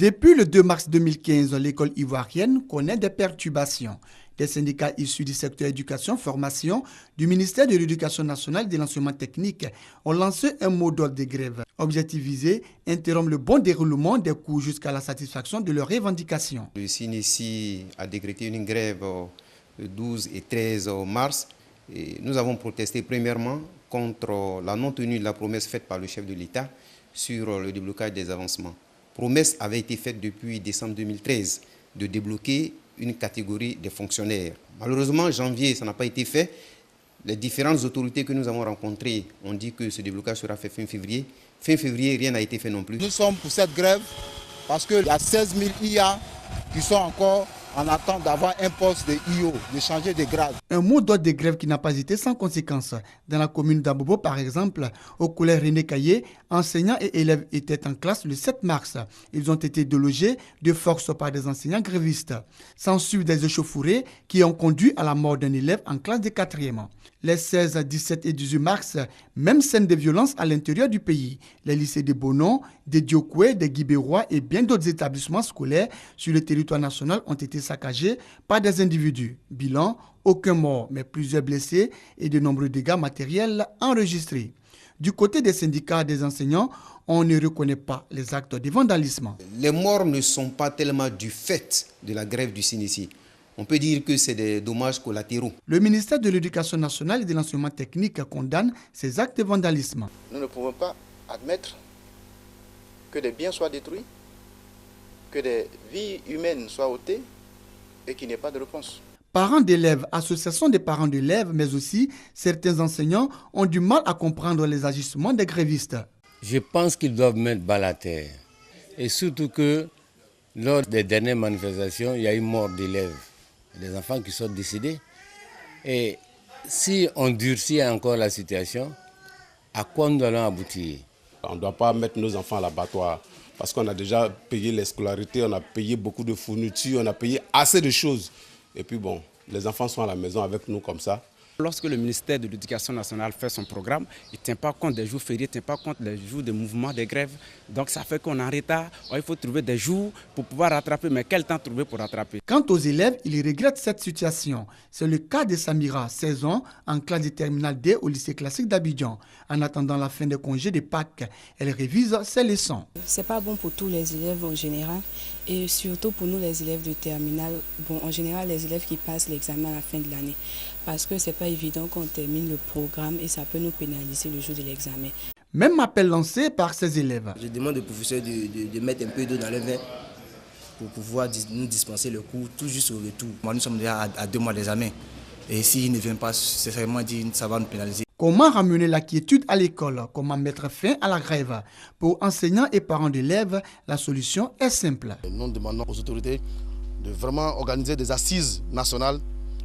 Depuis le 2 mars 2015, l'école ivoirienne connaît des perturbations. Des syndicats issus du secteur éducation-formation du ministère de l'Éducation nationale et de l'enseignement technique ont lancé un mot d'ordre de grève. Objectif visé, interrompre le bon déroulement des cours jusqu'à la satisfaction de leurs revendications. Le CNESI a décrété une grève le 12 et 13 mars. Et nous avons protesté premièrement contre la non-tenue de la promesse faite par le chef de l'État sur le déblocage des avancements. Promesse avait été faite depuis décembre 2013 de débloquer une catégorie de fonctionnaires. Malheureusement, en janvier, ça n'a pas été fait. Les différentes autorités que nous avons rencontrées ont dit que ce déblocage sera fait fin février. Fin février, rien n'a été fait non plus. Nous sommes pour cette grève parce qu'il y a 16 000 IA qui sont encore en attente d'avoir un poste de IO, de changer de grade. Un mot d'ordre de grève qui n'a pas été sans conséquence. Dans la commune d'Abobo, par exemple, au collège René Caillé, enseignants et élèves étaient en classe le 7 mars. Ils ont été délogés de force par des enseignants grévistes. S'ensuivent des échauffourées qui ont conduit à la mort d'un élève en classe de 4e. Les 16, 17 et 18 mars, même scène de violence à l'intérieur du pays. Les lycées de Bonon, de Diokwe, de Guibérois et bien d'autres établissements scolaires sur le territoire national ont été saccagés par des individus. Bilan, aucun mort, mais plusieurs blessés et de nombreux dégâts matériels enregistrés. Du côté des syndicats des enseignants, on ne reconnaît pas les actes de vandalisme. Les morts ne sont pas tellement du fait de la grève du CNESI. On peut dire que c'est des dommages collatéraux. Le ministère de l'Éducation nationale et de l'enseignement technique condamne ces actes de vandalisme. Nous ne pouvons pas admettre que des biens soient détruits, que des vies humaines soient ôtées et qu'il n'y ait pas de réponse. Parents d'élèves, associations des parents d'élèves, mais aussi certains enseignants ont du mal à comprendre les agissements des grévistes. Je pense qu'ils doivent mettre balle à terre. Et surtout que lors des dernières manifestations, il y a eu mort d'élèves, des enfants qui sont décédés. Et si on durcit encore la situation, à quoi nous allons aboutir? On ne doit pas mettre nos enfants à l'abattoir parce qu'on a déjà payé les scolarités, on a payé beaucoup de fournitures, on a payé assez de choses. Et puis bon, les enfants sont à la maison avec nous comme ça. Lorsque le ministère de l'Éducation nationale fait son programme, il ne tient pas compte des jours fériés, il ne tient pas compte des jours de mouvement, des grèves. Donc ça fait qu'on est en retard. Il faut trouver des jours pour pouvoir rattraper. Mais quel temps trouver pour rattraper? Quant aux élèves, ils regrettent cette situation. C'est le cas de Samira, 16 ans, en classe de terminale D au lycée classique d'Abidjan. En attendant la fin des congés de Pâques, elle révise ses leçons. C'est pas bon pour tous les élèves en général et surtout pour nous les élèves de terminale. Bon, en général, les élèves qui passent l'examen à la fin de l'année. Parce que c'est pas évident qu'on termine le programme et ça peut nous pénaliser le jour de l'examen. Même appel lancé par ces élèves. Je demande aux professeurs de mettre un peu d'eau dans le vin pour pouvoir nous dispenser le cours tout juste au retour. Moi, nous sommes déjà à 2 mois d'examen. Et s'ils ne viennent pas, c'est vraiment dit ça va nous pénaliser. Comment ramener la quiétude à l'école? Comment mettre fin à la grève? Pour enseignants et parents d'élèves, la solution est simple. Nous demandons aux autorités de vraiment organiser des assises nationales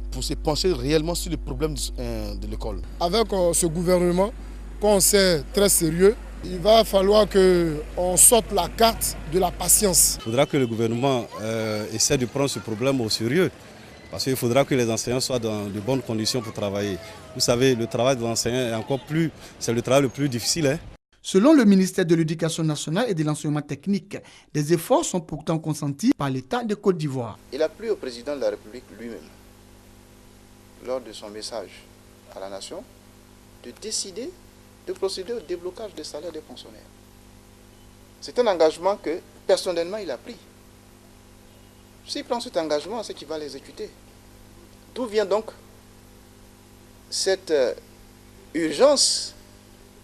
pour se pencher réellement sur les problèmes de l'école. Avec ce gouvernement, qu'on sait très sérieux, il va falloir qu'on sorte la carte de la patience. Il faudra que le gouvernement essaie de prendre ce problème au sérieux. Parce qu'il faudra que les enseignants soient dans de bonnes conditions pour travailler. Vous savez, le travail de l'enseignant est encore plus, c'est le travail le plus difficile. Hein? Selon le ministère de l'Éducation nationale et de l'enseignement technique, des efforts sont pourtant consentis par l'État de Côte d'Ivoire. Il a plu au président de la République lui-même, lors de son message à la nation, de décider de procéder au déblocage des salaires des fonctionnaires. C'est un engagement que personnellement il a pris. S'il prend cet engagement, c'est qu'il va l'exécuter. D'où vient donc cette urgence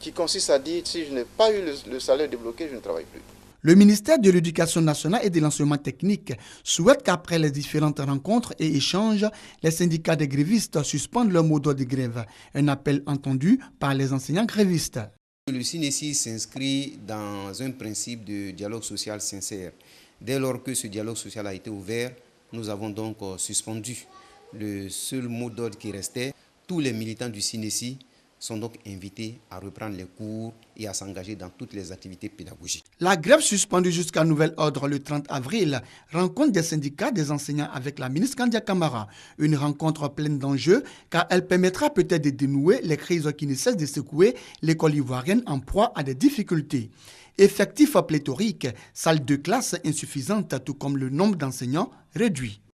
qui consiste à dire si je n'ai pas eu le salaire débloqué, je ne travaille plus. Le ministère de l'Éducation nationale et de l'enseignement technique souhaite qu'après les différentes rencontres et échanges, les syndicats des grévistes suspendent leur mot d'ordre de grève. Un appel entendu par les enseignants grévistes. Le CNESI s'inscrit dans un principe de dialogue social sincère. Dès lors que ce dialogue social a été ouvert, nous avons donc suspendu le seul mot d'ordre qui restait. Tous les militants du CNESI sont donc invités à reprendre les cours et à s'engager dans toutes les activités pédagogiques. La grève suspendue jusqu'à nouvel ordre le 30 avril rencontre des syndicats des enseignants avec la ministre Kandia Camara. Une rencontre pleine d'enjeux car elle permettra peut-être de dénouer les crises qui ne cessent de secouer l'école ivoirienne en proie à des difficultés. Effectif pléthorique, salle de classe insuffisante tout comme le nombre d'enseignants réduit.